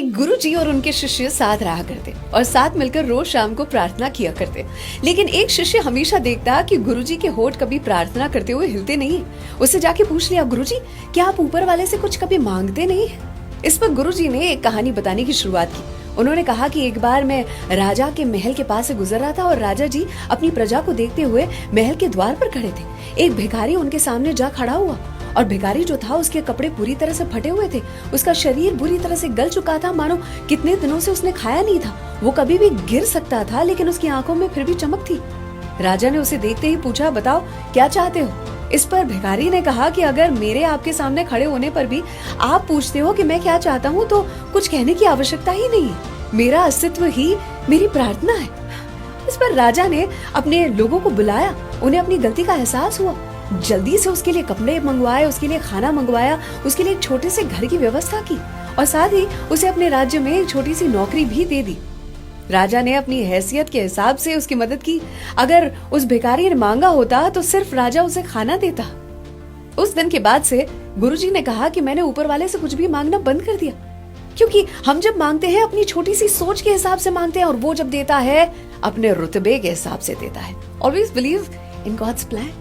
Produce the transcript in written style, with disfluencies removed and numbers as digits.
एक गुरुजी और उनके शिष्य साथ रहा करते और साथ मिलकर रोज शाम को प्रार्थना किया करते। लेकिन एक शिष्य हमेशा देखता कि गुरुजी के होठ कभी प्रार्थना करते हुए हिलते नहीं। उससे जाके पूछ लिया, गुरुजी क्या आप ऊपर वाले से कुछ कभी मांगते नहीं? इस पर गुरुजी ने एक कहानी बताने की शुरुआत की। उन्होंने कहा कि एक बार मैं राजा के महल के पास से गुजर रहा था और राजा जी अपनी प्रजा को देखते हुए महल के द्वार पर खड़े थे। एक भिखारी उनके सामने जा खड़ा हुआ और भिखारी जो था उसके कपड़े पूरी तरह से फटे हुए थे। उसका शरीर बुरी तरह से गल चुका था, मानो कितने दिनों से उसने खाया नहीं था। वो कभी भी गिर सकता था, लेकिन उसकी आंखों में फिर भी चमक थी। राजा ने उसे देखते ही पूछा, बताओ क्या चाहते हो? इस पर भिखारी ने कहा कि अगर मेरे आपके सामने खड़े होने पर भी आप पूछते हो कि मैं क्या चाहता हूँ, तो कुछ कहने की आवश्यकता ही नहीं है। मेरा अस्तित्व ही मेरी प्रार्थना है। इस पर राजा ने अपने लोगों को बुलाया। उन्हें अपनी गलती का एहसास हुआ। जल्दी से उसके लिए कपड़े मंगवाए, उसके लिए खाना मंगवाया, उसके लिए एक छोटे से घर की व्यवस्था की और साथ ही उसे अपने राज्य में एक छोटी सी नौकरी भी दे दी। राजा ने अपनी हैसियत के हिसाब से उसकी मदद की। अगर उस भिखारी ने मांगा होता तो सिर्फ राजा उसे खाना देता। उस दिन के बाद से गुरुजी ने कहा कि मैंने ऊपर वाले से कुछ भी मांगना बंद कर दिया, क्योंकि हम जब मांगते हैं अपनी छोटी सी सोच के हिसाब से मांगते हैं और वो जब देता है अपने रुतबे के हिसाब से देता है। Always believe in God's plan.